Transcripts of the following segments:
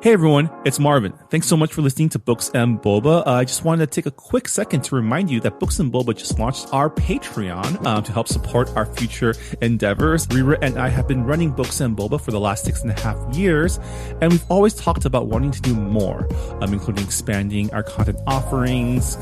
Hey everyone, it's Marvin. Thanks so much for listening to Books and Boba. I just wanted to take a quick second to remind you that Books and Boba just launched our Patreon to help support our future endeavors. Rira and I have been running Books and Boba for the last 6.5 years, and we've always talked about wanting to do more, including expanding our content offerings,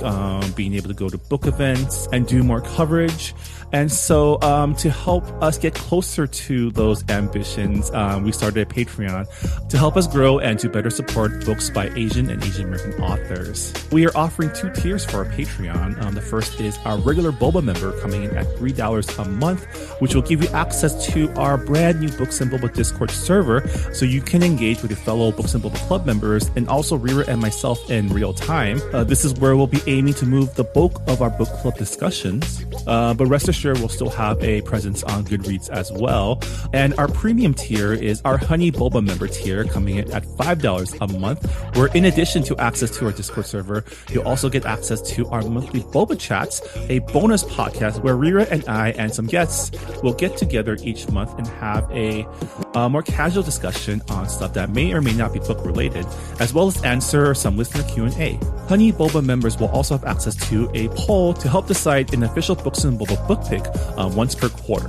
being able to go to book events and do more coverage. And so to help us get closer to those ambitions, we started a Patreon to help us grow and to better support books by Asian and Asian American authors. We are offering 2 tiers for our Patreon. The first is our regular Boba member coming in at $3 a month, which will give you access to our brand new Books and Boba Discord server so you can engage with your fellow Books and Boba Club members and also Rira and myself in real time. This is where we'll be aiming to move the bulk of our book club discussions, but rest assured we'll still have a presence on Goodreads as well. And our premium tier is our Honey Boba member tier coming in at $5 a month, where in addition to access to our Discord server, you'll also get access to our monthly Boba Chats, a bonus podcast where Rira and I and some guests will get together each month and have a more casual discussion on stuff that may or may not be book related, as well as answer some listener Q&A. Honey Boba members will also have access to a poll to help decide an official Books and Boba book pick once per quarter.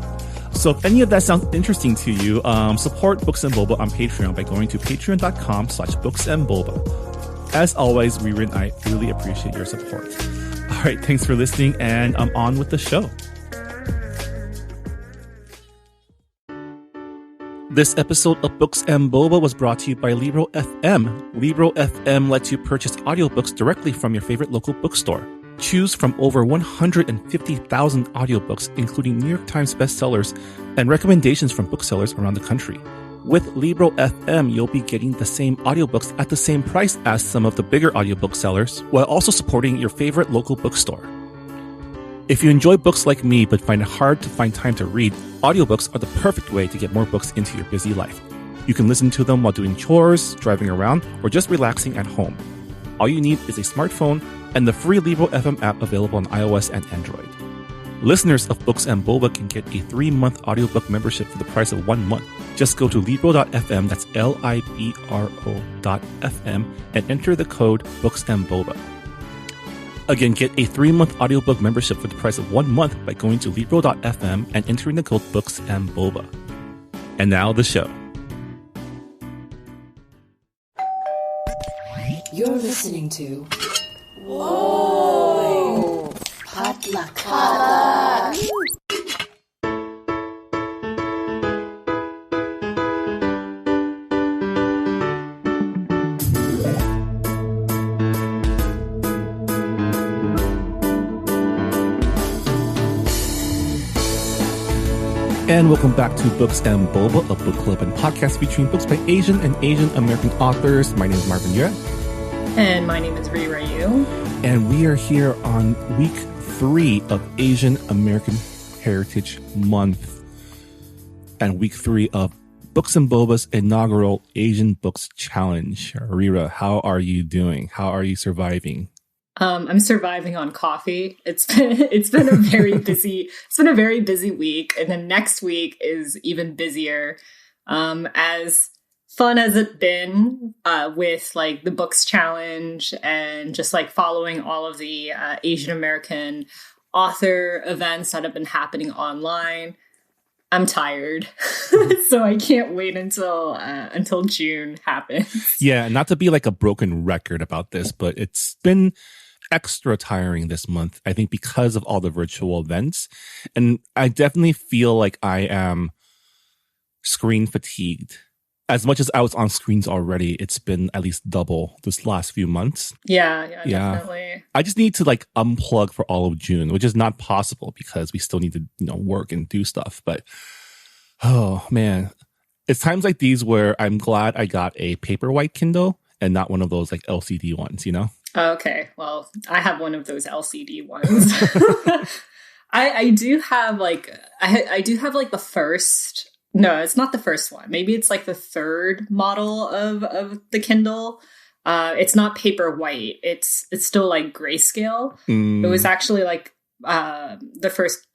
So if any of that sounds interesting to you, support Books and Boba on Patreon by going to patreon.com/booksandboba. As always, Rira and I really appreciate your support. All right, thanks for listening, and I'm on with the show. This episode of Books and Boba was brought to you by Libro FM. Libro FM lets you purchase audiobooks directly from your favorite local bookstore. Choose from over 150,000 audiobooks, including New York Times bestsellers and recommendations from booksellers around the country. With Libro FM, you'll be getting the same audiobooks at the same price as some of the bigger audiobook sellers, while also supporting your favorite local bookstore. If you enjoy books like me but find it hard to find time to read, audiobooks are the perfect way to get more books into your busy life. You can listen to them while doing chores, driving around, or just relaxing at home. All you need is a smartphone and the free Libro FM app available on iOS and Android. Listeners of Books and Boba can get a 3-month audiobook membership for the price of 1 month. Just go to Libro.fm, that's Libro.fm, and enter the code Books and Boba. Again, get a 3-month audiobook membership for the price of 1 month by going to Libro.fm and entering the code Books and Boba. And now the show. You're listening to Whoa! Potluck. And welcome back to Books and Boba, a book club and podcast featuring books by Asian and Asian American authors. My name is Marvin Yue. And my name is Rira Yu. And we are here on week 3 of Asian American Heritage Month and week 3 of Books and Boba's inaugural Asian Books Challenge. Rira, how are you doing? How are you surviving? I'm surviving on coffee. It's been a very busy week, and then next week is even busier. As fun as it's been with like the books challenge and just like following all of the Asian American author events that have been happening online, I'm tired. So I can't wait until June happens. Yeah, not to be like a broken record about this, but it's been extra tiring this month, I think, because of all the virtual events. And I definitely feel like I am screen fatigued. As much as I was on screens already, it's been at least double this last few months. Yeah, definitely. I just need to like unplug for all of June, which is not possible because we still need to, work and do stuff. But oh man, it's times like these where I'm glad I got a Paperwhite Kindle and not one of those like LCD ones, Okay, well, I have one of those LCD ones. I do have like the first. No, it's not the first one. Maybe it's like the third model of the Kindle. It's not Paperwhite. It's still like grayscale. It was actually like the first.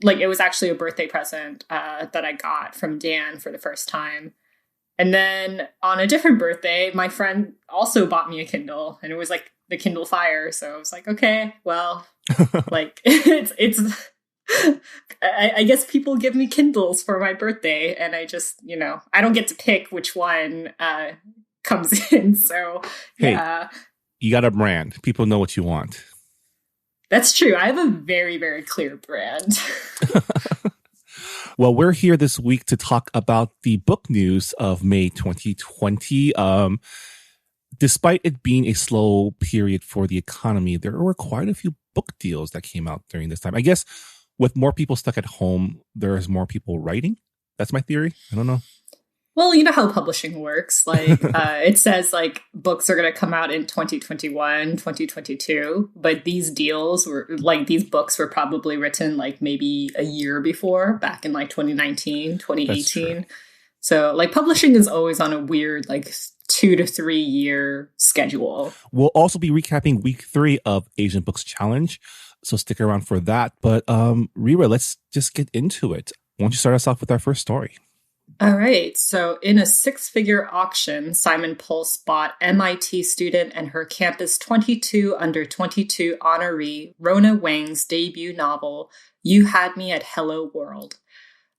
Like it was actually a birthday present that I got from Dan for the first time. And then on a different birthday, my friend also bought me a Kindle, and it was like the Kindle Fire. So I was like, okay, well, like it's I guess people give me Kindles for my birthday, and I just, I don't get to pick which one comes in. So yeah. Hey, you got a brand. People know what you want. That's true. I have a very, very clear brand. Well, we're here this week to talk about the book news of May 2020. Despite it being a slow period for the economy, there were quite a few book deals that came out during this time. I guess with more people stuck at home, there's more people writing. That's my theory. I don't know. Well, you know how publishing works. Like, it says like books are going to come out in 2021, 2022. But these books were probably written like maybe a year before, back in like 2019, 2018. So like publishing is always on a weird like 2 to 3 year schedule. We'll also be recapping week 3 of Asian Books Challenge. So stick around for that. But Rira, let's just get into it. Why don't you start us off with our first story? All right. So in a 6-figure auction, Simon Pulse bought MIT student and her campus 22 under 22 honoree Rona Wang's debut novel, You Had Me at Hello World.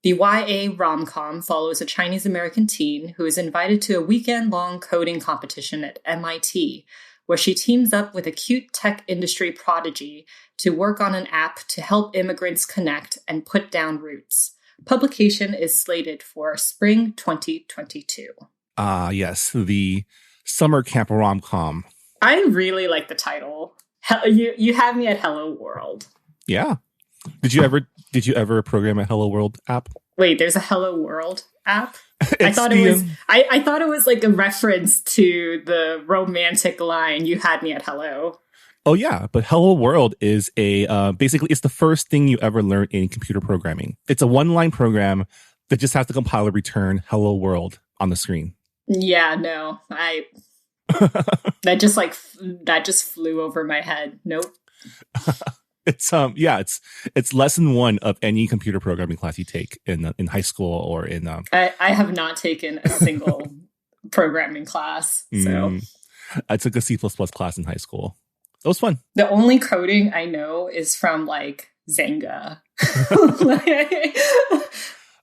The YA rom-com follows a Chinese-American teen who is invited to a weekend-long coding competition at MIT, where she teams up with a cute tech industry prodigy to work on an app to help immigrants connect and put down roots. Publication is slated for spring 2022. Yes, the summer camp rom-com. I really like the title. You Have Me at Hello World. Yeah. Did you ever program a Hello World app? Wait, there's a Hello World app? I thought it was like a reference to the romantic line, You Had Me at Hello. Oh yeah, but Hello World is basically it's the first thing you ever learn in computer programming. It's a one-line program that just has to compile and return Hello World on the screen. Yeah, no, that just flew over my head. Nope. It's lesson 1 of any computer programming class you take in high school or in. I have not taken a single programming class, so I took a C++ class in high school. It was fun. The only coding I know is from like Zanga.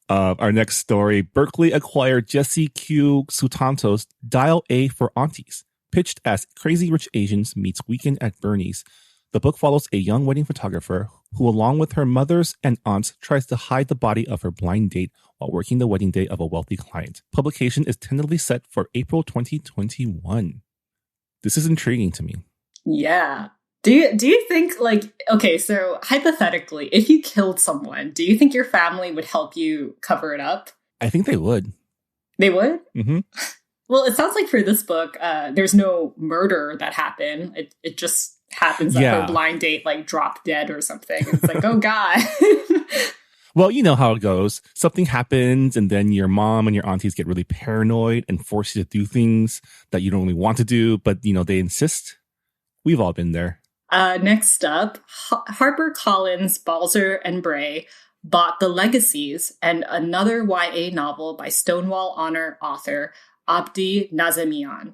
Our next story, Berkeley acquired Jesse Q. Sutanto's Dial A for Aunties, pitched as Crazy Rich Asians meets Weekend at Bernie's. The book follows a young wedding photographer who, along with her mothers and aunts, tries to hide the body of her blind date while working the wedding day of a wealthy client. Publication is tentatively set for April 2021. This is intriguing to me. Yeah. Do you think, like, okay, so hypothetically, if you killed someone, do you think your family would help you cover it up? I think they would. They would? Mm-hmm. Well, it sounds like for this book, there's no murder that happened. It just happens that her blind date, like, dropped dead or something. It's like, oh, God. Well, you know how it goes. Something happens, and then your mom and your aunties get really paranoid and force you to do things that you don't really want to do, but, they insist. We've all been there. Next up, HarperCollins, Balzer and Bray bought The Legacies, and another YA novel by Stonewall Honor author Abdi Nazemian.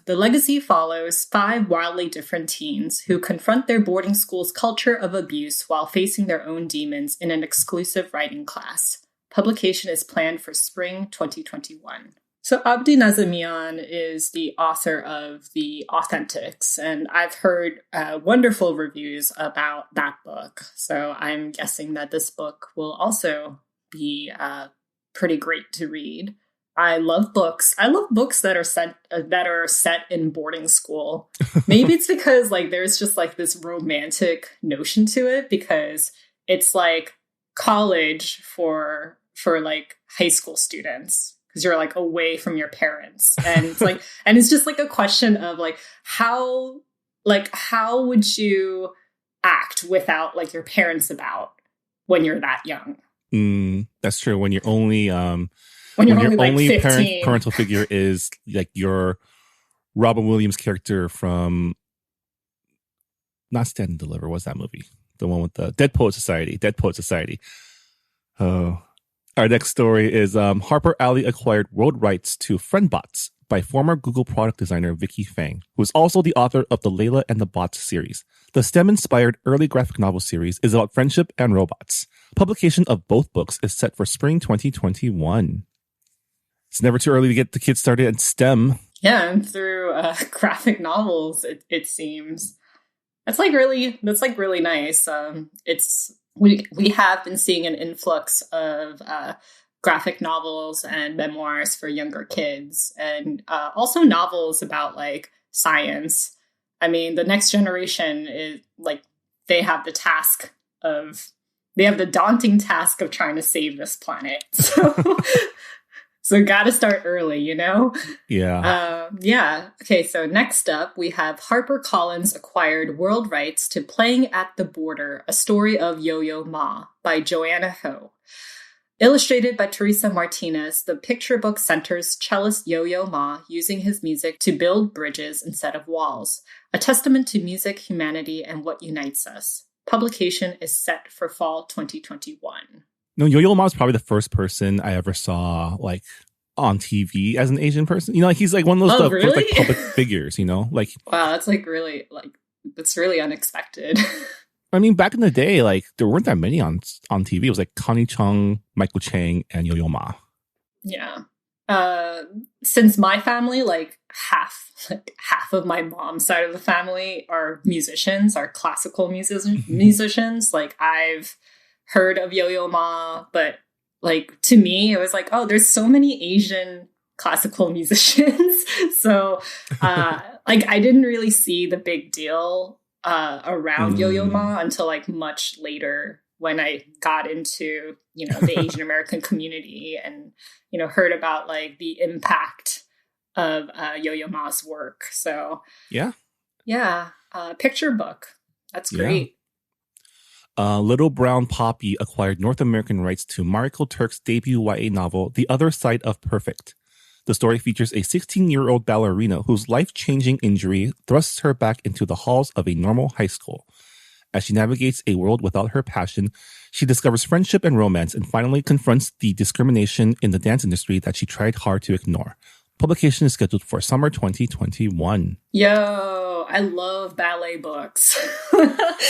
The Legacy follows 5 wildly different teens who confront their boarding school's culture of abuse while facing their own demons in an exclusive writing class. Publication is planned for spring 2021. So Abdi Nazemian is the author of The Authentics, and I've heard wonderful reviews about that book. So I'm guessing that this book will also be pretty great to read. I love books. I love books that are set in boarding school. Maybe it's because like there's just like this romantic notion to it, because it's like college for like high school students, because you're like away from your parents, and it's like, and it's just like a question of like how would you act without like your parents about when you're that young? That's true. When you're only when your only like 15. Parental figure is like your Robin Williams character from not Stand and Deliver. What's that movie? The one with the Dead Poet Society. Oh, Our next story is Harper Alley acquired world rights to Friendbots by former Google product designer Vicky Fang, who is also the author of the Layla and the Bots series. The STEM-inspired early graphic novel series is about friendship and robots. Publication of both books is set for spring 2021. It's never too early to get the kids started in STEM. Yeah, and through graphic novels, it seems. That's really nice. We have been seeing an influx of graphic novels and memoirs for younger kids, and also novels about like science. I mean, the next generation is like they have the daunting task of trying to save this planet. So got to start early, you know? Yeah. Yeah. Okay, so next up, we have HarperCollins acquired world rights to Playing at the Border, A Story of Yo-Yo Ma by Joanna Ho. Illustrated by Teresa Martinez, the picture book centers cellist Yo-Yo Ma using his music to build bridges instead of walls, a testament to music, humanity, and what unites us. Publication is set for fall 2021. No, Yo-Yo Ma is probably the first person I ever saw like on TV as an Asian person. You know, like he's like one of those really? first like public figures. You know, like wow, that's like really that's really unexpected. I mean, back in the day, like there weren't that many on TV. It was like Connie Chung, Michael Chang, and Yo-Yo Ma. Yeah. Since my family, like half of my mom's side of the family are musicians, are classical musicians. Like I've heard of Yo-Yo Ma, but like to me, it was like, oh, there's so many Asian classical musicians. So like I didn't really see the big deal around Yo-Yo Ma until like much later when I got into, you know, the Asian American community and, you know, heard about like the impact of Yo-Yo Ma's work. So yeah, picture book. That's great. Little Brown Poppy acquired North American rights to Mariko Turk's debut YA novel, The Other Side of Perfect. The story features a 16-year-old ballerina whose life-changing injury thrusts her back into the halls of a normal high school. As she navigates a world without her passion, she discovers friendship and romance and finally confronts the discrimination in the dance industry that she tried hard to ignore. Publication is scheduled for summer 2021. Yo, I love ballet books.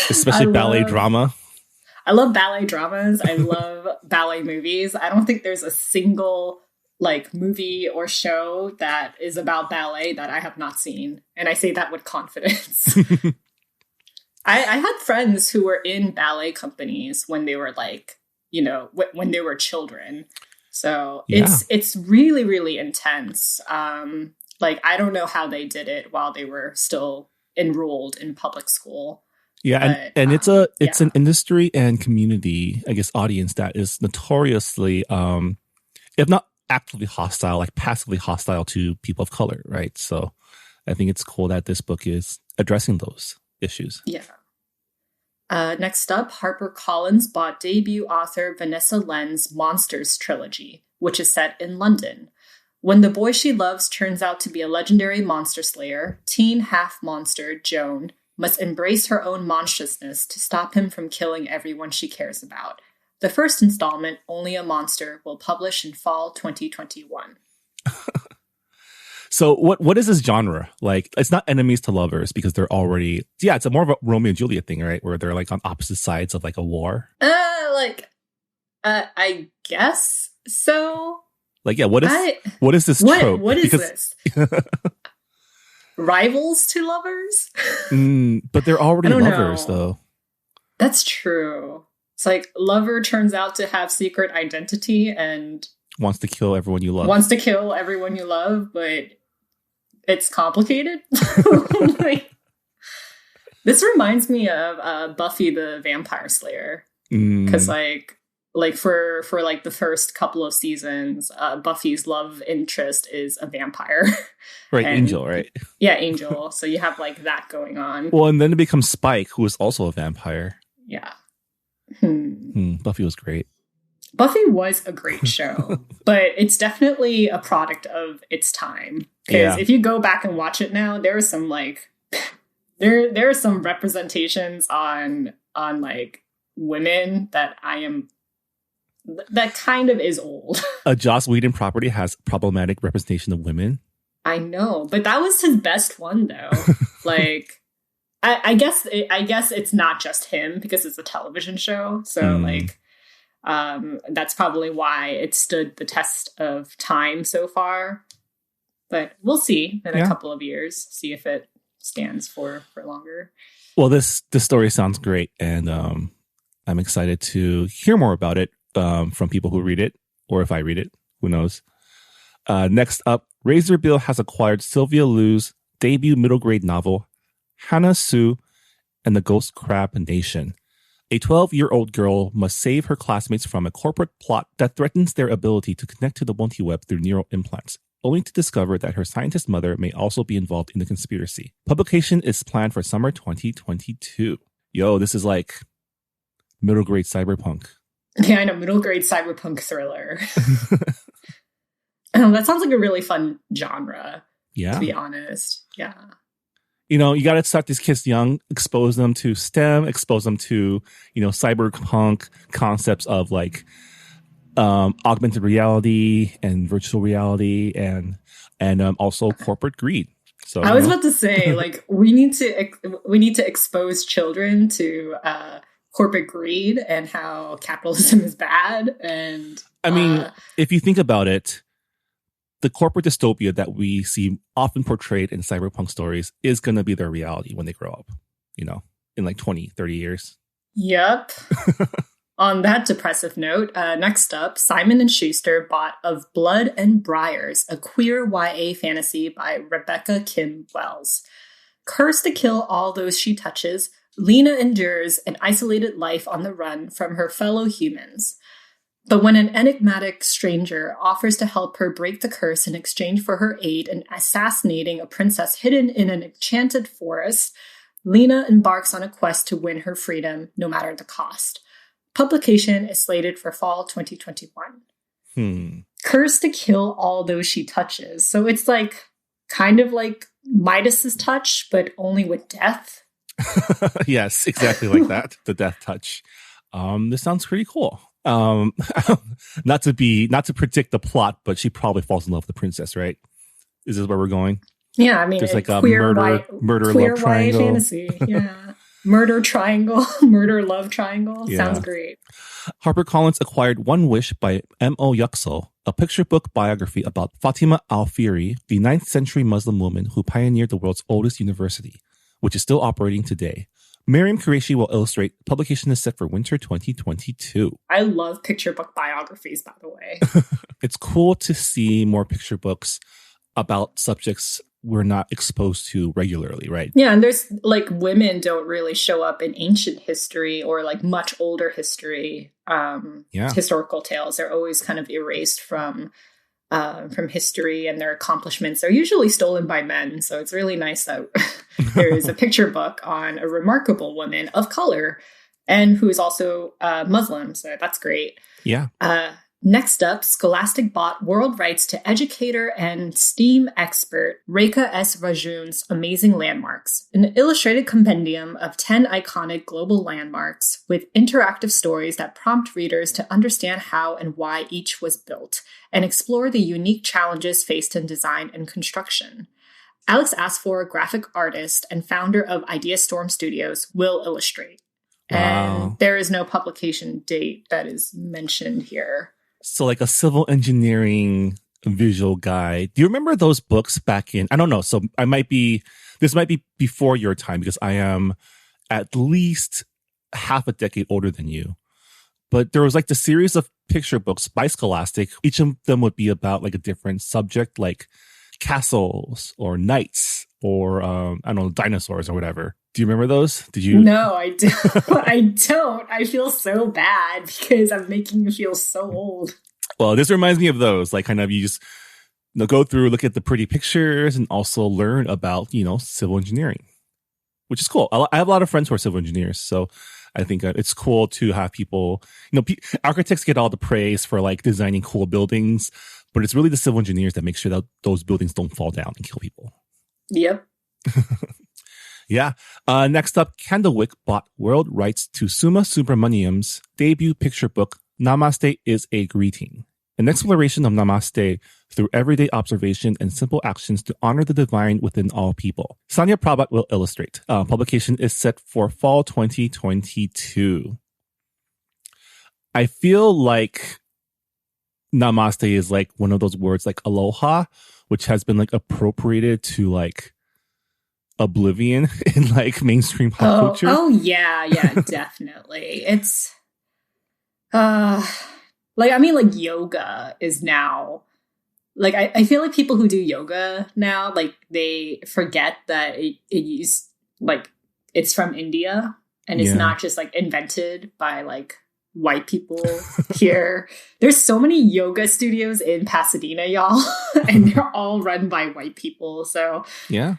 Especially ballet drama. I love ballet dramas. I love ballet movies. I don't think there's a single like movie or show that is about ballet that I have not seen. And I say that with confidence. I had friends who were in ballet companies when they were like, you know, when they were children. So it's really, really intense. Like, I don't know how they did it while they were still enrolled in public school. Yeah, and it's an industry and community, I guess, audience that is notoriously, if not actively hostile, like passively hostile to people of color, right? So I think it's cool that this book is addressing those issues. Yeah. Next up, HarperCollins bought debut author Vanessa Len's Monsters trilogy, which is set in London. When the boy she loves turns out to be a legendary monster slayer, teen half-monster Joan must embrace her own monstrousness to stop him from killing everyone she cares about. The first installment, Only a Monster, will publish in fall 2021. So what is this genre? Like, it's not enemies to lovers because they're already... Yeah, it's more of a Romeo and Juliet thing, right? Where they're like on opposite sides of like a war. I guess so. Like, yeah, what is this trope? What is this? Rivals to lovers? But they're already lovers, though. That's true. It's like lover turns out to have secret identity and wants to kill everyone you love. But it's complicated. This reminds me of Buffy the Vampire Slayer. Because like for like the first couple of seasons, Buffy's love interest is a vampire. Right, Angel, right? Yeah, Angel. So you have like that going on. Well, and then it becomes Spike, who is also a vampire. Yeah. Buffy was great. Buffy was a great show, but it's definitely a product of its time. Because if you go back and watch it now, there are some like there are some representations on like women that I am that kind of is old. A Joss Whedon property has problematic representation of women. I know, but that was his best one, though. Like, I guess it's not just him because it's a television show. So, like, that's probably why it stood the test of time so far. But we'll see in a couple of years, see if it stands for longer. Well, this story sounds great, and I'm excited to hear more about it from people who read it, or if I read it, who knows. Next up, Razor Bill has acquired Sylvia Liu's debut middle grade novel, Hannah Sue and the Ghost Crab Nation. A 12-year-old girl must save her classmates from a corporate plot that threatens their ability to connect to the multi-web through neural implants, only to discover that her scientist mother may also be involved in the conspiracy. Publication is planned for summer 2022. Yo, this is like middle grade cyberpunk. Yeah, I know, middle grade cyberpunk thriller. That sounds like a really fun genre, to be honest. Yeah. You know, you got to start these kids young, expose them to STEM, expose them to, cyberpunk concepts of like augmented reality and virtual reality and also corporate greed. So I was about to say, like, we need to expose children to corporate greed and how capitalism is bad. And I mean, if you think about it, the corporate dystopia that we see often portrayed in cyberpunk stories is going to be their reality when they grow up, in like 20, 30 years. Yep. On that depressive note, next up, Simon & Schuster bought Of Blood and Briars, a queer YA fantasy by Rebecca Kim Wells. Cursed to kill all those she touches, Lena endures an isolated life on the run from her fellow humans. But when an enigmatic stranger offers to help her break the curse in exchange for her aid in assassinating a princess hidden in an enchanted forest, Lena embarks on a quest to win her freedom, no matter the cost. Publication is slated for fall 2021. Cursed to kill all those she touches. So it's like kind of like Midas's touch, but only with death. Yes, exactly like that. The death touch. This sounds pretty cool. Not to predict the plot, but she probably falls in love with the princess, right? Is this where we're going? Yeah, I mean, there's like a queer murder queer love triangle. YA fantasy. Yeah, murder triangle, murder love triangle. Yeah. Sounds great. HarperCollins acquired One Wish by M.O. Yuxel, a picture book biography about Fatima al-Fihri, the 9th century Muslim woman who pioneered the world's oldest university, which is still operating today. Miriam Qureshi will illustrate. Publication is set for winter 2022. I love picture book biographies, by the way. It's cool to see more picture books about subjects we're not exposed to regularly, right? Yeah, and there's like women don't really show up in ancient history or like much older history. Historical tales. They're always kind of erased from history, and their accomplishments are usually stolen by men. So it's really nice that there is a picture book on a remarkable woman of color and who is also Muslim. So that's great. Yeah. Next up, Scholastic bought world rights to educator and STEAM expert Rekha S. Rajun's Amazing Landmarks, an illustrated compendium of 10 iconic global landmarks with interactive stories that prompt readers to understand how and why each was built and explore the unique challenges faced in design and construction. Alex Asfor, graphic artist and founder of Idea Storm Studios, will illustrate. Wow. And there is no publication date that is mentioned here. So like a civil engineering visual guide. Do you remember those books back in, I don't know. So this might be before your time because I am at least half a decade older than you. But there was like the series of picture books by Scholastic. Each of them would be about like a different subject, like castles or knights or, I don't know, dinosaurs or whatever. Do you remember those? Did you? No, I don't. I don't. I feel so bad because I'm making you feel so old. Well, this reminds me of those. Like, kind of, you just go through, look at the pretty pictures, and also learn about, civil engineering, which is cool. I have a lot of friends who are civil engineers, so I think it's cool to have people. Architects get all the praise for like designing cool buildings, but it's really the civil engineers that make sure that those buildings don't fall down and kill people. Yep. Yeah. Next up, Candlewick bought world rights to Suma Subramaniam's debut picture book, Namaste is a greeting, an exploration of Namaste through everyday observation and simple actions to honor the divine within all people. Sanya Prabhat will illustrate. Publication is set for fall 2022. I feel like Namaste is like one of those words like aloha, which has been like appropriated to like oblivion in like mainstream pop culture. Oh yeah, definitely. It's like, I mean, like yoga is now like, I feel like people who do yoga now, like they forget that it used like it's from India and it's not just like invented by like white people here. There's so many yoga studios in Pasadena, y'all, and they're all run by white people. So yeah.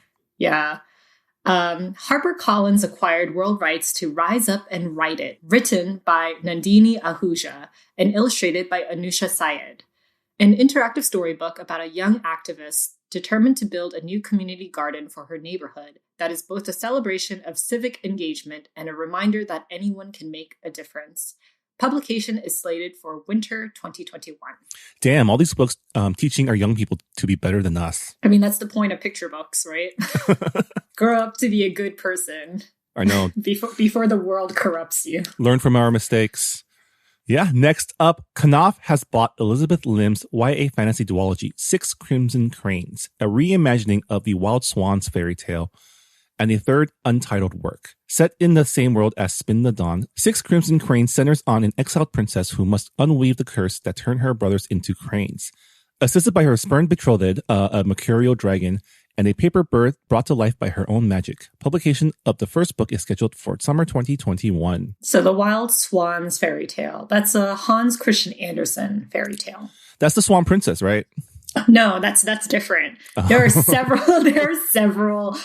HarperCollins acquired world rights to Rise Up and Write It, written by Nandini Ahuja and illustrated by Anusha Syed. An interactive storybook about a young activist determined to build a new community garden for her neighborhood that is both a celebration of civic engagement and a reminder that anyone can make a difference. Publication is slated for winter 2021. Damn, all these books teaching our young people to be better than us. I mean, that's the point of picture books, right? Grow up to be a good person. I know. Before the world corrupts you. Learn from our mistakes. Yeah, next up, Knopf has bought Elizabeth Lim's YA fantasy duology, Six Crimson Cranes, a reimagining of the Wild Swans fairy tale, and a third untitled work. Set in the same world as Spin the Dawn, Six Crimson Cranes centers on an exiled princess who must unweave the curse that turned her brothers into cranes. Assisted by her spurned betrothed, a mercurial dragon, and a paper bird brought to life by her own magic. Publication of the first book is scheduled for summer 2021. So the Wild Swans fairy tale, that's a Hans Christian Andersen fairy tale. That's the Swan Princess, right? No, that's different. There are several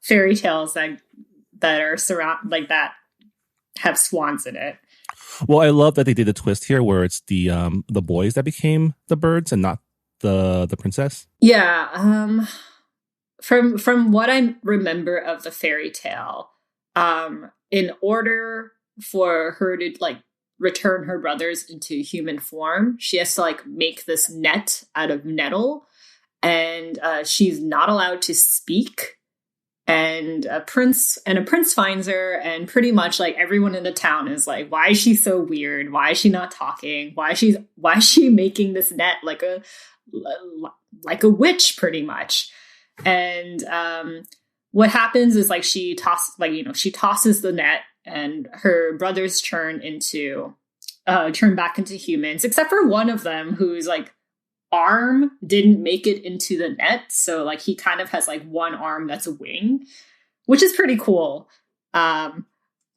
fairy tales that are like that have swans in it. Well, I love that they did a twist here where it's the boys that became the birds and not the princess. Yeah. From what I remember of the fairy tale, in order for her to like return her brothers into human form, she has to like make this net out of nettle, and she's not allowed to speak. And a prince finds her, and pretty much like everyone in the town is like, why is she so weird? Why is she not talking? Why is she making this net like a witch, pretty much? And what happens is like she tosses the net, and her brothers turn back into humans, except for one of them who's like arm didn't make it into the net, so like he kind of has like one arm that's a wing, which is pretty cool. But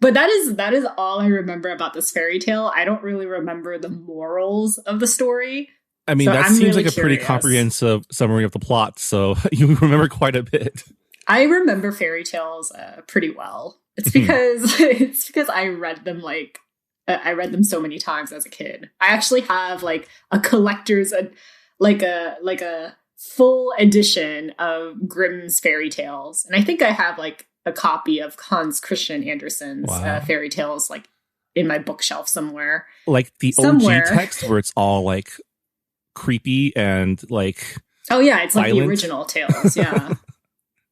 that is all I remember about this fairy tale. I don't really remember the morals of the story. I mean, so that I'm seems really like a pretty comprehensive summary of the plot, so you remember quite a bit. I remember fairy tales pretty well. It's because I read them I read them so many times as a kid. I actually have like a collector's like a full edition of Grimm's fairy tales, and I think I have like a copy of Hans Christian Andersen's fairy tales like in my bookshelf somewhere. Like the OG text where it's all like creepy and like it's like violent. the original tales. Yeah.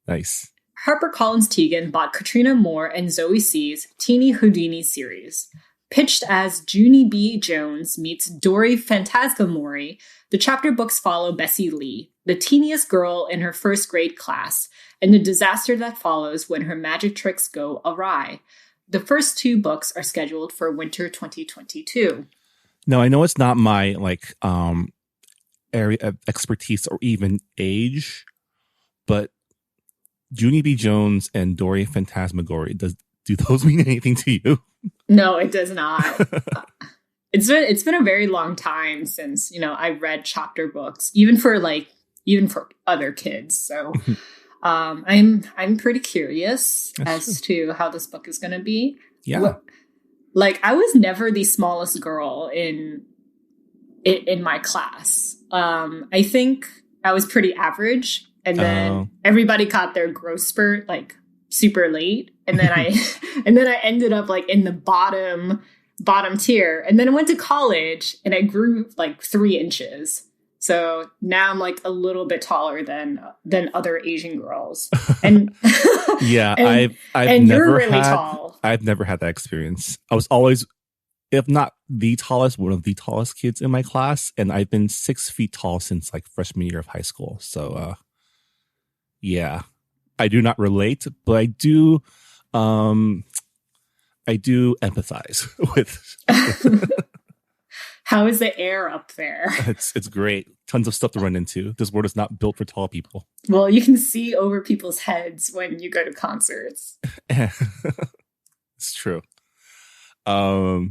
Nice. HarperCollins Teagan bought Katrina Moore and Zoe C's Teeny Houdini series. Pitched as Junie B. Jones meets Dory Phantasmagori, the chapter books follow Bessie Lee, the teeniest girl in her first grade class, and the disaster that follows when her magic tricks go awry. The first two books are scheduled for winter 2022. Now, I know it's not my like area of expertise or even age, but Junie B. Jones and Dory Phantasmagori, do those mean anything to you? No, it does not. It's been a very long time since, I read chapter books, even for other kids. So I'm pretty curious to how this book is going to be. Yeah. I was never the smallest girl in my class. I think I was pretty average, and then everybody caught their growth spurt like super late, and then I ended up like in the bottom bottom tier. And then I went to college and I grew like 3 inches. So now I'm like a little bit taller than other Asian girls. And yeah, and, I've and never you're really had tall. I've never had that experience. I was always, if not the tallest, one of the tallest kids in my class, and I've been 6 feet tall since like freshman year of high school. So yeah, I do not relate, but I do empathize with. How is the air up there? It's great. Tons of stuff to run into. This world is not built for tall people. Well, you can see over people's heads when you go to concerts. It's true. Well,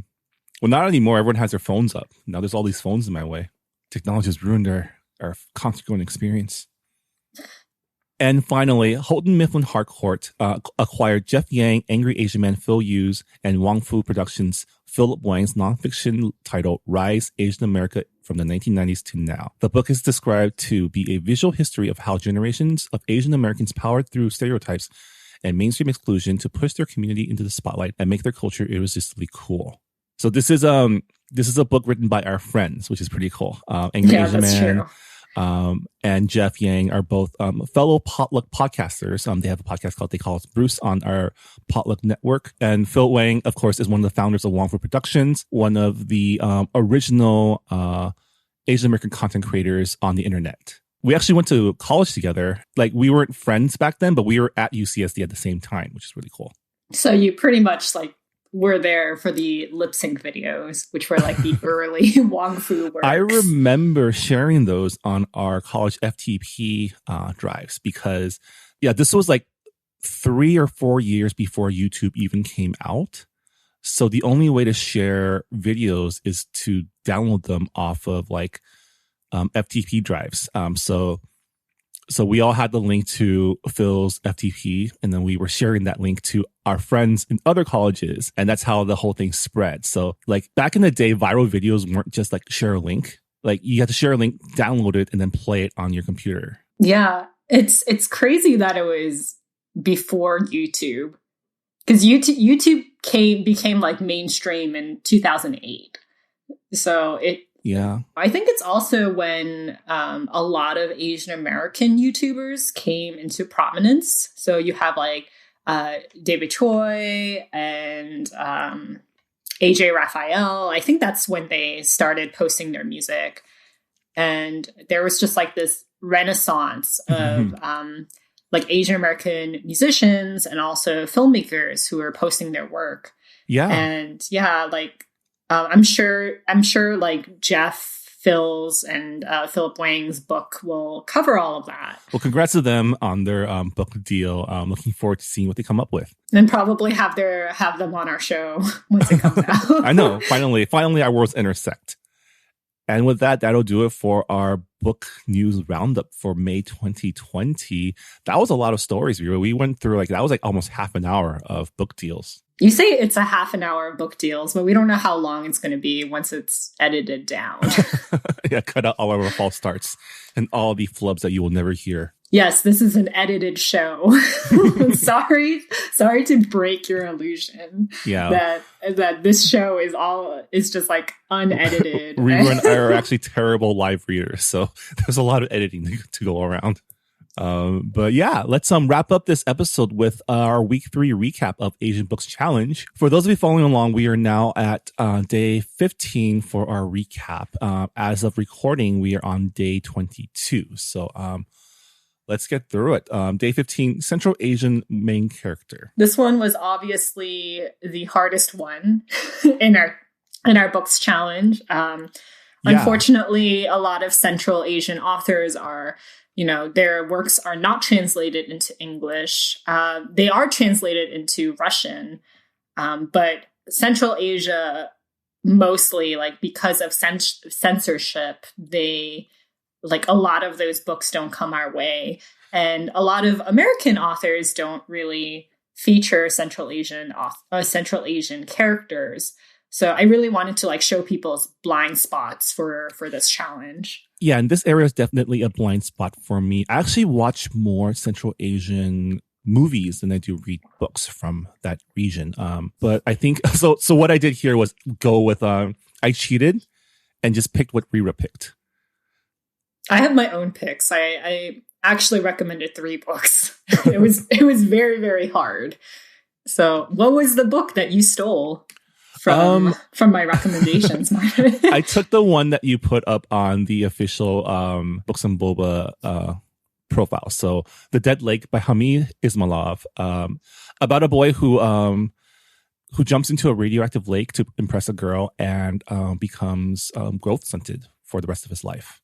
not anymore. Everyone has their phones up. Now there's all these phones in my way. Technology has ruined our concert going experience. And finally, Houghton Mifflin Harcourt acquired Jeff Yang, Angry Asian Man Phil Hughes, and Wong Fu Productions' Philip Wang's nonfiction title Rise Asian America from the 1990s to Now. The book is described to be a visual history of how generations of Asian Americans powered through stereotypes and mainstream exclusion to push their community into the spotlight and make their culture irresistibly cool. So this is a book written by our friends, which is pretty cool. Angry Asian Man. True. And Jeff Yang are both fellow Potluck podcasters. They have a podcast called They Call Us Bruce on our Potluck network. And Phil Wang, of course, is one of the founders of Wong Fu Productions, one of the original Asian American content creators on the internet. We actually went to college together. Like, we weren't friends back then, but we were at UCSD at the same time, which is really cool. So you pretty much like were there for the lip sync videos, which were like the early Wong Fu works. I remember sharing those on our college FTP drives because, yeah, this was like 3 or 4 years before YouTube even came out. So the only way to share videos is to download them off of like FTP drives. So we all had the link to Phil's FTP, and then we were sharing that link to our friends in other colleges, and that's how the whole thing spread. So like back in the day, viral videos weren't just like share a link. Like you had to share a link, download it, and then play it on your computer. Yeah, it's crazy that it was before YouTube, because YouTube became like mainstream in 2008. So yeah. I think it's also when a lot of Asian American YouTubers came into prominence. So you have like David Choi and AJ Raphael. I think that's when they started posting their music. And there was just like this renaissance of like Asian American musicians and also filmmakers who were posting their work. Yeah. And yeah, like I'm sure like Phil's and Philip Wang's book will cover all of that. Well, congrats to them on their book deal. Looking forward to seeing what they come up with. And probably have them on our show once it comes out. I know. Finally our worlds intersect. And with that, that'll do it for our book news roundup for May 2020. That was a lot of stories. We went through that was like almost half an hour of book deals. You say it's a half an hour of book deals, but we don't know how long it's going to be once it's edited down. Yeah, cut out all of our false starts and all the flubs that you will never hear. Yes, this is an edited show. Sorry to break your illusion. Yeah, that this show is just like unedited. We are actually terrible live readers, so there's a lot of editing to go around. But yeah, let's wrap up this episode with our week 3 recap of Asian Books Challenge. For those of you following along, we are now at day 15 for our recap. As of recording, we are on day 22. So let's get through it. Day 15, Central Asian main character. This one was obviously the hardest one in our books challenge. Unfortunately, a lot of Central Asian authors are, their works are not translated into English. They are translated into Russian, but Central Asia, mostly because of censorship, a lot of those books don't come our way. And a lot of American authors don't really feature Central Asian characters. So I really wanted to show people's blind spots for this challenge. Yeah, and this area is definitely a blind spot for me. I actually watch more Central Asian movies than I do read books from that region. But I think so. So what I did here was go with I cheated and just picked what Rira picked. I have my own picks. I actually recommended 3 books. It was very, very hard. So what was the book that you stole from my recommendations, Marvin? I took the one that you put up on the official Books and Boba profile. So The Dead Lake by Hamid Ismailov, about a boy who jumps into a radioactive lake to impress a girl and becomes growth stunted for the rest of his life.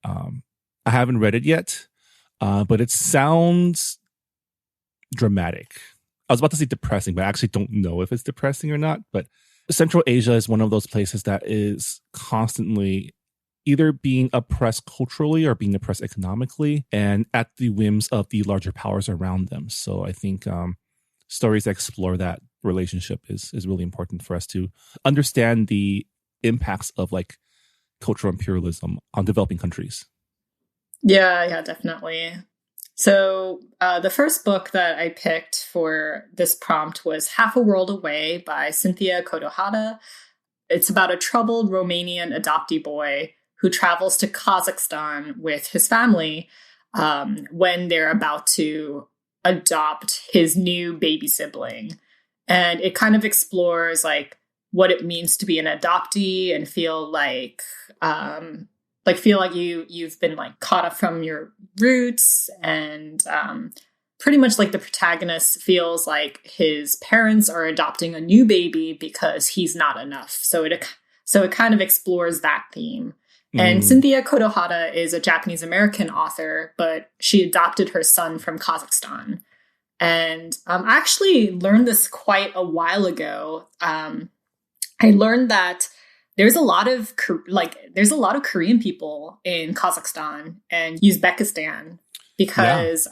I haven't read it yet, but it sounds dramatic. I was about to say depressing, but I actually don't know if it's depressing or not. But Central Asia is one of those places that is constantly either being oppressed culturally or being oppressed economically and at the whims of the larger powers around them. So I think stories that explore that relationship is really important for us to understand the impacts of like cultural imperialism on developing countries. Yeah, definitely. So the first book that I picked for this prompt was Half a World Away by Cynthia Kotohada. It's about a troubled Romanian adoptee boy who travels to Kazakhstan with his family when they're about to adopt his new baby sibling. And it kind of explores like what it means to be an adoptee and feel like you've been like caught up from your roots, and pretty much like the protagonist feels like his parents are adopting a new baby because he's not enough. So it kind of explores that theme. And Cynthia Kotohada is a Japanese American author, but she adopted her son from Kazakhstan. And I actually learned this quite a while ago. I learned that there's a lot of Korean people in Kazakhstan and Uzbekistan because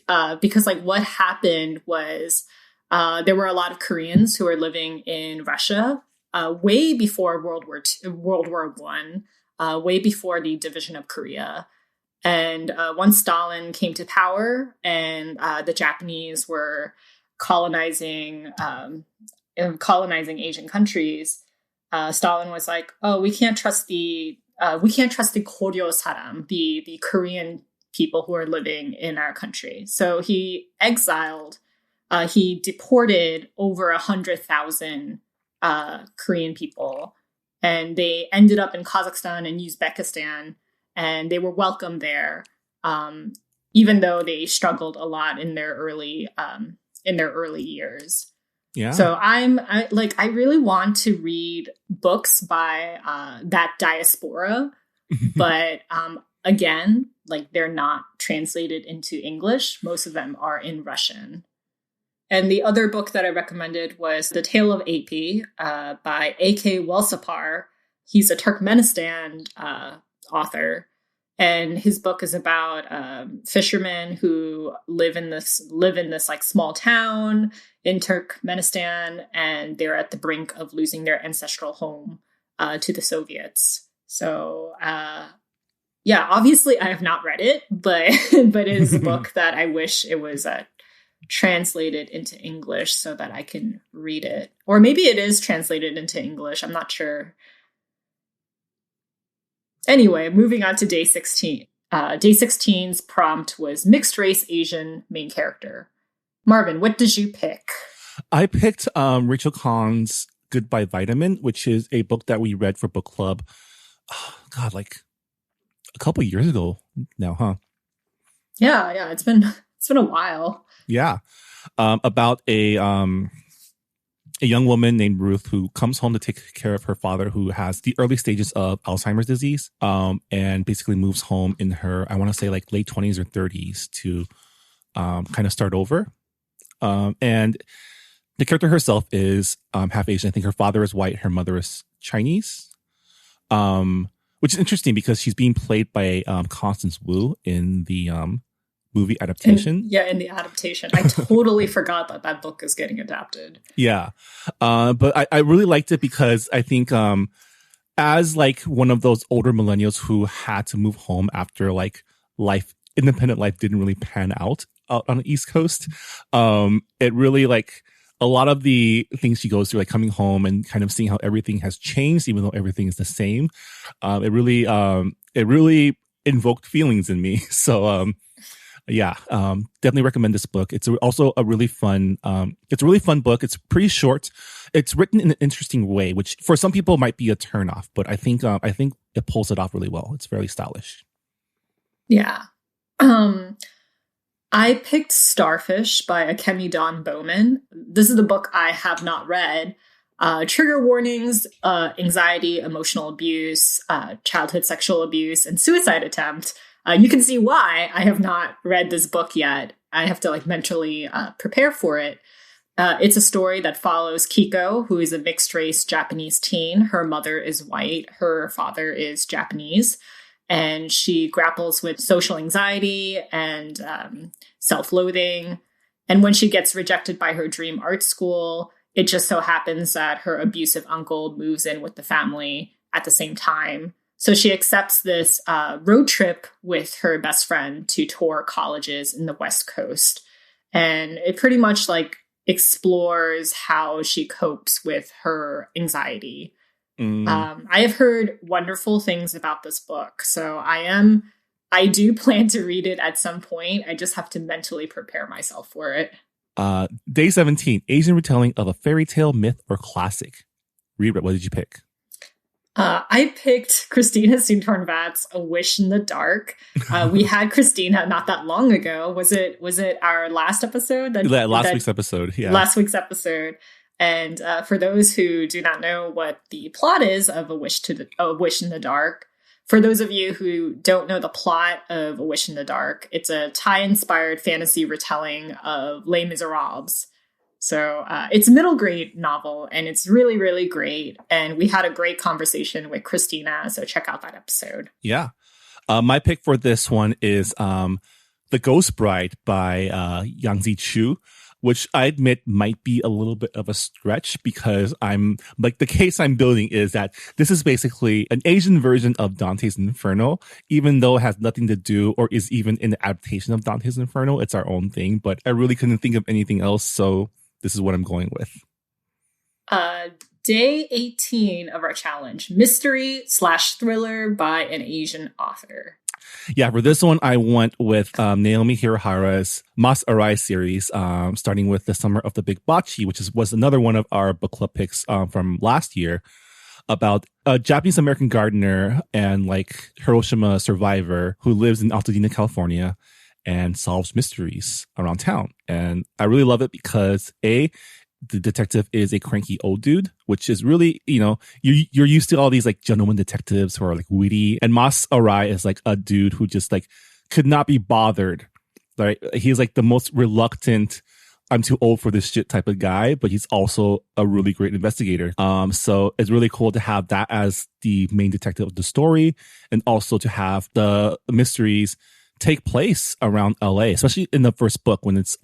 like what happened was there were a lot of Koreans who were living in Russia way before World War I, way before the division of Korea. And once Stalin came to power and the Japanese were colonizing Asian countries, Stalin was like, "Oh, we can't trust the Koryo Saram, the Korean people who are living in our country." So he deported over 100,000 Korean people, and they ended up in Kazakhstan and Uzbekistan, and they were welcomed there, even though they struggled a lot in their early years. Yeah. So I really want to read books by that diaspora, but again, like they're not translated into English. Most of them are in Russian. And the other book that I recommended was The Tale of AP by A.K. Welsapar. He's a Turkmenistan author. And his book is about fishermen who live in this like small town in Turkmenistan, and they're at the brink of losing their ancestral home to the Soviets. So obviously I have not read it, but it is a book that I wish it was translated into English so that I can read it. Or maybe it is translated into English. I'm not sure. Anyway, moving on to day 16. Day 16's prompt was mixed race Asian main character. Marvin, what did you pick? I picked Rachel Kahn's Goodbye Vitamin, which is a book that we read for book club. Like a couple years ago now, huh? Yeah. It's been a while. Yeah. About a young woman named Ruth who comes home to take care of her father who has the early stages of Alzheimer's disease, and basically moves home in her, I want to say like late 20s or 30s to kind of start over. And the character herself is half Asian. I think her father is white. Her mother is Chinese, which is interesting because she's being played by Constance Wu in the movie adaptation. In the adaptation. I totally forgot that book is getting adapted. Yeah. But I really liked it because I think as like one of those older millennials who had to move home after like life independent life didn't really pan out on the East Coast. It really like a lot of the things she goes through, like coming home and kind of seeing how everything has changed, even though everything is the same. It really invoked feelings in me. So, definitely recommend this book. It's also a really fun, it's a really fun book. It's pretty short. It's written in an interesting way, which for some people might be a turnoff, but I think it pulls it off really well. It's very stylish. Yeah. I picked Starfish by Akemi Dawn Bowman. This is the book I have not read. Trigger warnings, anxiety, emotional abuse, childhood sexual abuse, and suicide attempt. You can see why I have not read this book yet. I have to mentally prepare for it. It's a story that follows Kiko, who is a mixed race Japanese teen. Her mother is white. Her father is Japanese. And she grapples with social anxiety and self-loathing. And when she gets rejected by her dream art school, it just so happens that her abusive uncle moves in with the family at the same time. So she accepts this road trip with her best friend to tour colleges in the West Coast. And it pretty much explores how she copes with her anxiety. I have heard wonderful things about this book, so I do plan to read it at some point. I just have to mentally prepare myself for it. Day 17, Asian retelling of a fairy tale, myth, or classic. Reba, what did you pick? I picked Christina Soontornvat's A Wish in the Dark. We had Christina not that long ago. Was it our last episode? Last week's episode, yeah. Last week's episode. And for those who do not know what the plot is of A Wish in the Dark, for those of you who don't know the plot of A Wish in the Dark, it's a Thai-inspired fantasy retelling of Les Miserables. So it's a middle grade novel, and it's really, really great. And we had a great conversation with Christina, so check out that episode. Yeah. My pick for this one is The Ghost Bride by Yang Chu, which I admit might be a little bit of a stretch because the case I'm building is that this is basically an Asian version of Dante's Inferno, even though it has nothing to do or is even an adaptation of Dante's Inferno. It's our own thing, but I really couldn't think of anything else, so this is what I'm going with. Day 18 of our challenge, mystery/thriller by an Asian author. Yeah, for this one, I went with Naomi Hirahara's Mas Arai series, starting with The Summer of the Big Bachi, which was another one of our book club picks from last year, about a Japanese-American gardener and Hiroshima survivor who lives in Altadena, California, and solves mysteries around town. And I really love it because the detective is a cranky old dude, which is really, you're used to all these gentleman detectives who are witty. And Mas Arai is a dude who just could not be bothered. Right? He's the most reluctant, I'm too old for this shit type of guy, but he's also a really great investigator. So it's really cool to have that as the main detective of the story, and also to have the mysteries take place around LA, especially in the first book when it's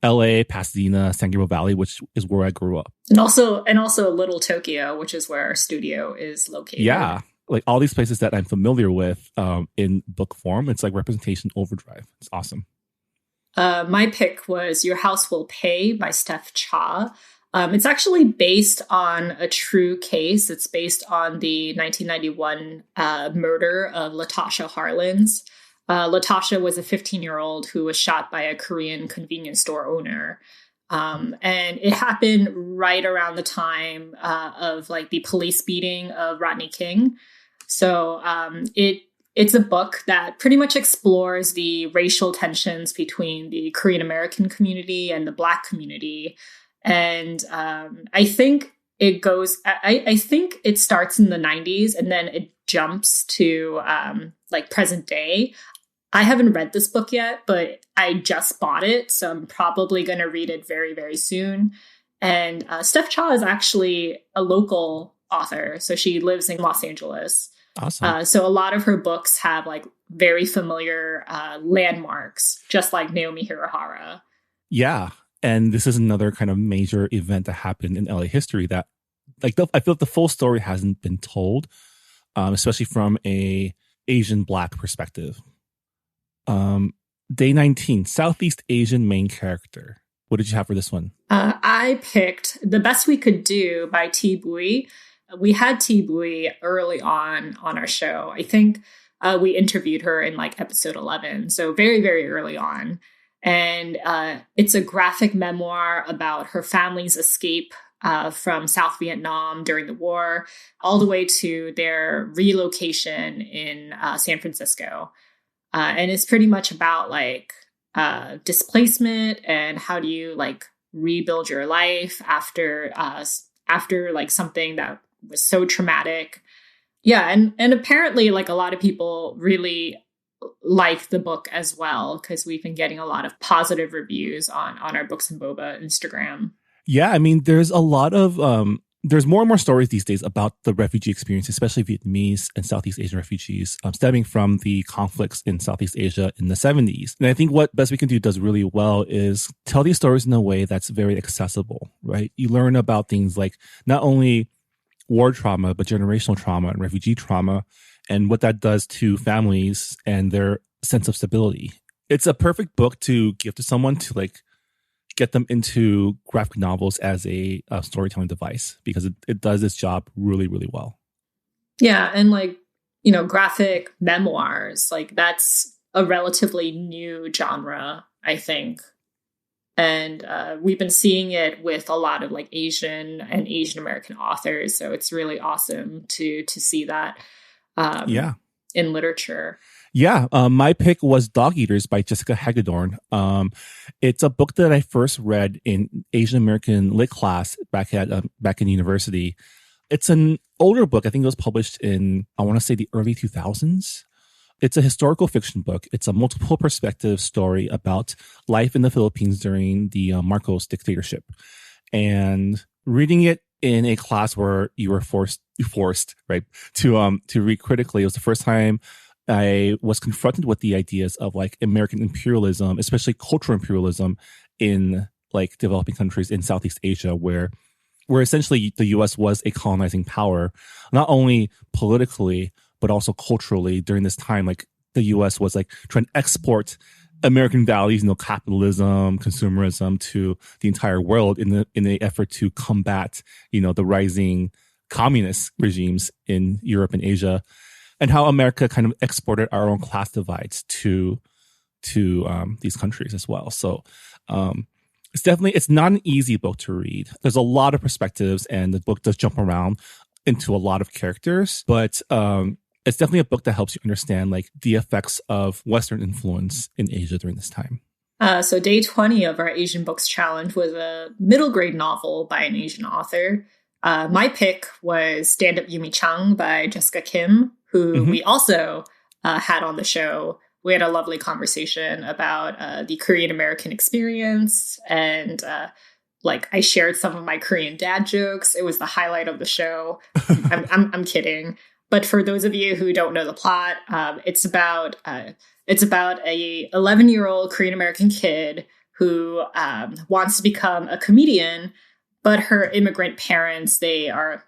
LA, Pasadena, San Gabriel Valley, which is where I grew up. And also Little Tokyo, which is where our studio is located. Yeah. All these places that I'm familiar with in book form. It's representation overdrive. It's awesome. My pick was Your House Will Pay by Steph Cha. It's actually based on a true case. It's based on the 1991 murder of Latasha Harlins. Latasha was a 15-year-old who was shot by a Korean convenience store owner. And it happened right around the time of the police beating of Rodney King. So it's a book that pretty much explores the racial tensions between the Korean American community and the Black community. And I think I think it starts in the 90s and then it jumps to present day. I haven't read this book yet, but I just bought it, so I'm probably going to read it very, very soon. And Steph Cha is actually a local author, so she lives in Los Angeles. Awesome. So a lot of her books have very familiar landmarks, just like Naomi Hirahara. Yeah, and this is another kind of major event that happened in LA history that, I feel like the full story hasn't been told, especially from a Asian Black perspective. Day 19, Southeast Asian main character. What did you have for this one? I picked The Best We Could Do by T. Bui. We had T. Bui early on our show. I think we interviewed her in like episode 11. So very, very early on. And it's a graphic memoir about her family's escape from South Vietnam during the war, all the way to their relocation in San Francisco. And it's pretty much about like displacement and how do you like rebuild your life after like something that was so traumatic. Yeah, and apparently like a lot of people really like the book as well, because we've been getting a lot of positive reviews on our Books and Boba Instagram. Yeah, I mean, there's a lot of there's more and more stories these days about the refugee experience, especially Vietnamese and Southeast Asian refugees, stemming from the conflicts in Southeast Asia in the 70s. And I think what Best We Can Do does really well is tell these stories in a way that's very accessible, right? You learn about things like not only war trauma, but generational trauma and refugee trauma, and what that does to families and their sense of stability. It's a perfect book to give to someone to like get them into graphic novels as a storytelling device, because it does its job really, really well. Yeah. And like, you know, graphic memoirs, like that's a relatively new genre, I think. And we've been seeing it with a lot of like Asian and Asian American authors. So it's really awesome to see that in literature. Yeah, my pick was Dog Eaters by Jessica Hagedorn. It's a book that I first read in Asian American lit class back in university. It's an older book. I think it was published in, I want to say, the early 2000s. It's a historical fiction book. It's a multiple perspective story about life in the Philippines during the Marcos dictatorship. And reading it in a class where you were forced, right, to read critically, it was the first time I was confronted with the ideas of like American imperialism, especially cultural imperialism in like developing countries in Southeast Asia, where essentially the U.S. was a colonizing power, not only politically, but also culturally during this time. Like the U.S. was like trying to export American values, capitalism, consumerism to the entire world in the effort to combat, the rising communist regimes in Europe and Asia. And how America kind of exported our own class divides to these countries as well. So it's not an easy book to read. There's a lot of perspectives, and the book does jump around into a lot of characters. But it's definitely a book that helps you understand like the effects of Western influence in Asia during this time. So day 20 of our Asian Books Challenge was a middle grade novel by an Asian author. My pick was Stand Up Yumi Chung by Jessica Kim, who we also had on the show. We had a lovely conversation about the Korean American experience, and I shared some of my Korean dad jokes. It was the highlight of the show. I'm kidding, but for those of you who don't know the plot, it's about a 11-year-old Korean American kid who wants to become a comedian, but her immigrant parents, they're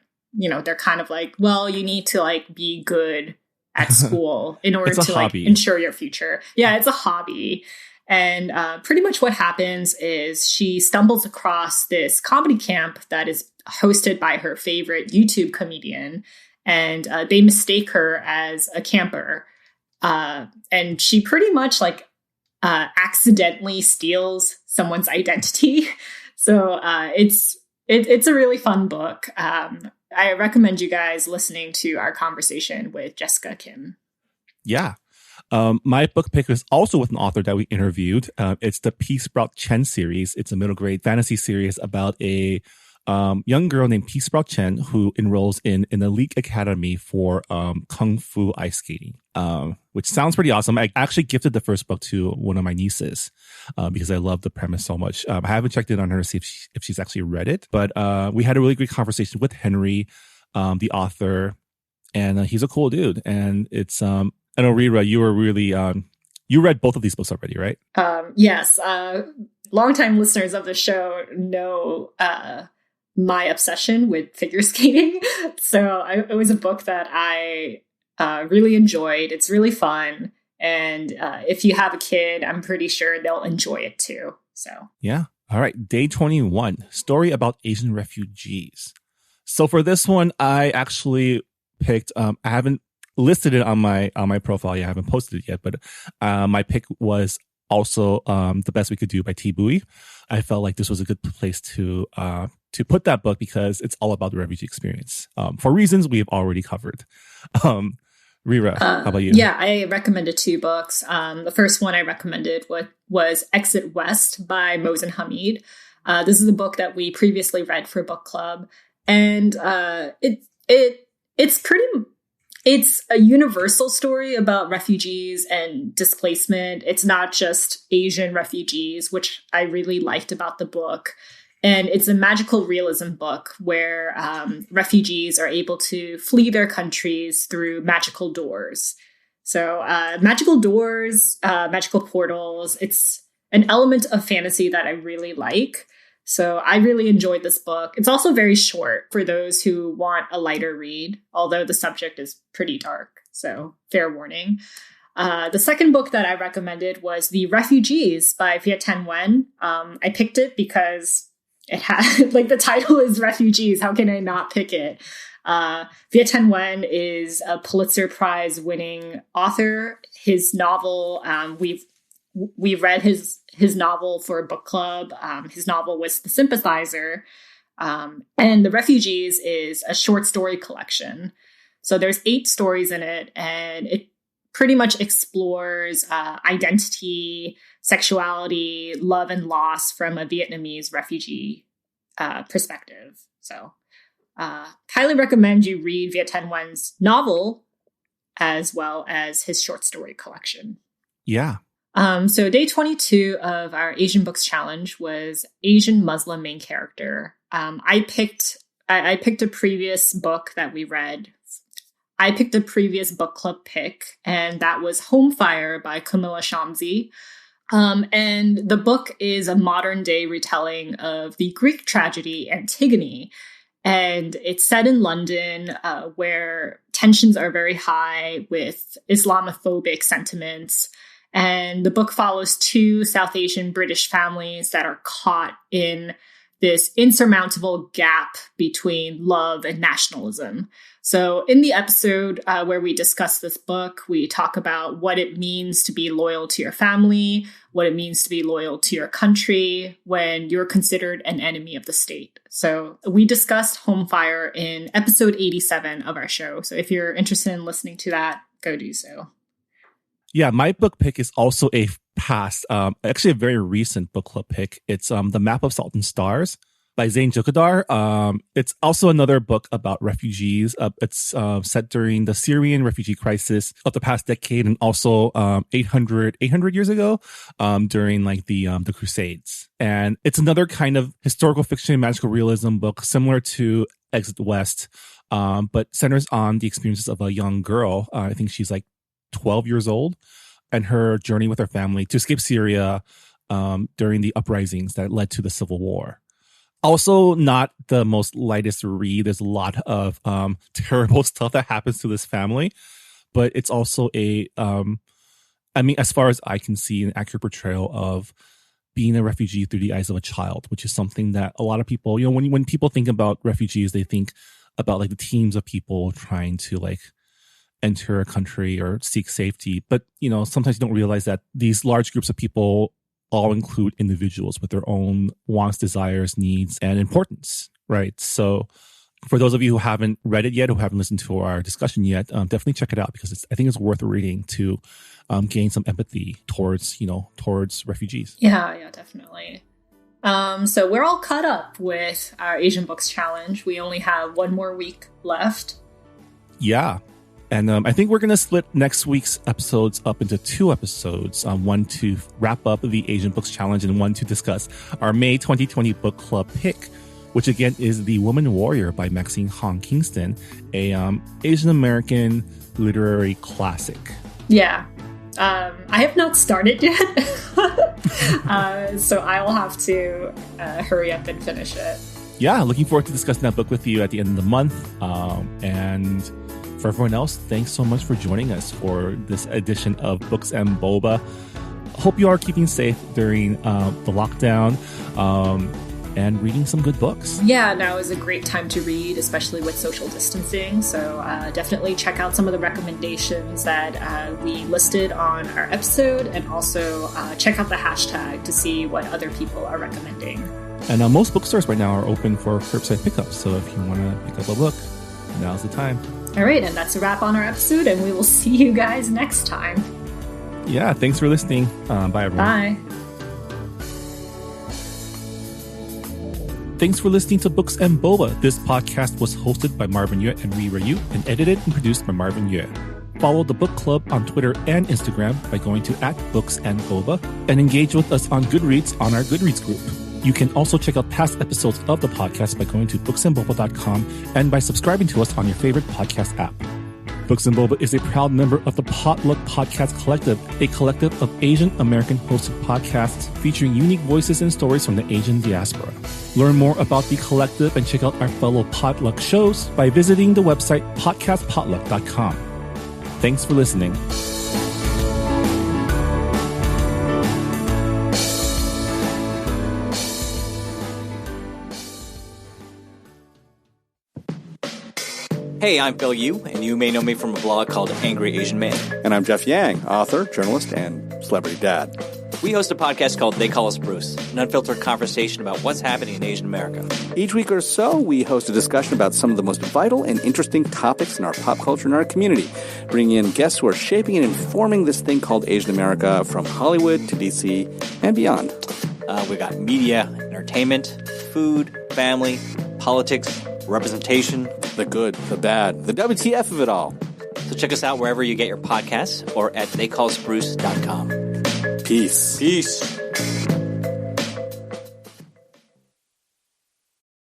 kind of like, well, you need to like be good at school in order to like ensure your future. Yeah, it's a hobby. And pretty much what happens is she stumbles across this comedy camp that is hosted by her favorite YouTube comedian. And they mistake her as a camper. And she pretty much like accidentally steals someone's identity. So it's a really fun book. I recommend you guys listening to our conversation with Jessica Kim. Yeah. My book pick is also with an author that we interviewed. It's the P. Sprout Chen series. It's a middle grade fantasy series about a young girl named P. Sprout Chen who enrolls in an elite academy for kung fu ice skating, which sounds pretty awesome. I actually gifted the first book to one of my nieces because I love the premise so much. I haven't checked in on her to see if she's actually read it, but we had a really great conversation with Henry, the author, and he's a cool dude. And it's I know, Rira, you were really you read both of these books already, right? Yes. Longtime listeners of the show know my obsession with figure skating. So it was a book that I really enjoyed. It's really fun. And if you have a kid, I'm pretty sure they'll enjoy it too. So yeah. All right. Day 21, story about Asian refugees. So for this one, I actually picked, I haven't listed it on my profile yet. I haven't posted it yet, but my pick was also The Best We Could Do by T. Bui. I felt like this was a good place to put that book because it's all about the refugee experience for reasons we have already covered. Rira, how about you? Yeah, I recommended 2 books. The first one I recommended was Exit West by Mohsen Hamid. This is a book that we previously read for book club, and it's a universal story about refugees and displacement. It's not just Asian refugees, which I really liked about the book. And it's a magical realism book where refugees are able to flee their countries through magical doors. So magical doors, magical portals, it's an element of fantasy that I really like. So I really enjoyed this book. It's also very short for those who want a lighter read, although the subject is pretty dark. So fair warning. The second book that I recommended was The Refugees by Viet Thanh Nguyen. I picked it because it had, like, the title is Refugees. How can I not pick it? Viet Thanh Nguyen is a Pulitzer Prize winning author. His novel, we read his novel for a book club. His novel was The Sympathizer. And The Refugees is a short story collection. So there's 8 stories in it, and it pretty much explores identity, sexuality, love, and loss from a Vietnamese refugee perspective. So highly recommend you read Viet Thanh Nguyen's novel as well as his short story collection. Yeah. So day 22 of our Asian Books Challenge was Asian Muslim main character. I picked a previous book that we read. I picked a previous book club pick, and that was Home Fire by Camilla Shamsi. And the book is a modern day retelling of the Greek tragedy Antigone. And it's set in London, where tensions are very high with Islamophobic sentiments. And the book follows 2 South Asian British families that are caught in this insurmountable gap between love and nationalism. So in the episode where we discuss this book, we talk about what it means to be loyal to your family, what it means to be loyal to your country when you're considered an enemy of the state. So we discussed Home Fire in episode 87 of our show. So if you're interested in listening to that, go do so. Yeah, my book pick is also a past, actually a very recent book club pick. It's The Map of Salt and Stars by Zain Jukadar. It's also another book about refugees. It's set during the Syrian refugee crisis of the past decade, and also 800 years ago during like the Crusades. And it's another kind of historical fiction, magical realism book similar to Exit West, but centers on the experiences of a young girl. I think she's like 12 years old, and her journey with her family to escape Syria during the uprisings that led to the Civil War. Also, not the most lightest read. There's a lot of terrible stuff that happens to this family, but it's also as far as I can see, an accurate portrayal of being a refugee through the eyes of a child, which is something that a lot of people, when people think about refugees, they think about like the teams of people trying to like enter a country or seek safety. But, sometimes you don't realize that these large groups of people all include individuals with their own wants, desires, needs, and importance, right? So for those of you who haven't read it yet, who haven't listened to our discussion yet, definitely check it out because I think it's worth reading to gain some empathy towards refugees. Yeah, definitely. So we're all caught up with our Asian Books Challenge. We only have 1 more week left. Yeah. And I think we're going to split next week's episodes up into 2 episodes. One to wrap up the Asian Books Challenge and one to discuss our May 2020 book club pick, which again is The Woman Warrior by Maxine Hong Kingston, a Asian American literary classic. Yeah. I have not started yet, so I will have to hurry up and finish it. Yeah, looking forward to discussing that book with you at the end of the month. And For everyone else, thanks so much for joining us for this edition of Books and Boba. Hope you are keeping safe during the lockdown and reading some good books. Yeah, now is a great time to read, especially with social distancing. So definitely check out some of the recommendations that we listed on our episode, and also check out the hashtag to see what other people are recommending. And most bookstores right now are open for curbside pickup. So if you want to pick up a book, now's the time. All right, and that's a wrap on our episode, and we will see you guys next time. Yeah, thanks for listening. Bye, everyone. Bye. Thanks for listening to Books and Boba. This podcast was hosted by Marvin Yue and Rira Yu and edited and produced by Marvin Yue. Follow the book club on Twitter and Instagram by going to @BooksandBoba and engage with us on Goodreads on our Goodreads group. You can also check out past episodes of the podcast by going to booksandboba.com and by subscribing to us on your favorite podcast app. Books and Boba is a proud member of the Potluck Podcast Collective, a collective of Asian American hosted podcasts featuring unique voices and stories from the Asian diaspora. Learn more about the collective and check out our fellow Potluck shows by visiting the website podcastpotluck.com. Thanks for listening. Hey, I'm Phil Yu, and you may know me from a blog called Angry Asian Man. And I'm Jeff Yang, author, journalist, and celebrity dad. We host a podcast called They Call Us Bruce, an unfiltered conversation about what's happening in Asian America. Each week or so, we host a discussion about some of the most vital and interesting topics in our pop culture and our community, bringing in guests who are shaping and informing this thing called Asian America from Hollywood to D.C. and beyond. We got media, entertainment, food, family, politics, representation. The good, the bad, the WTF of it all. So check us out wherever you get your podcasts or at theycallsbruce.com. Peace. Peace.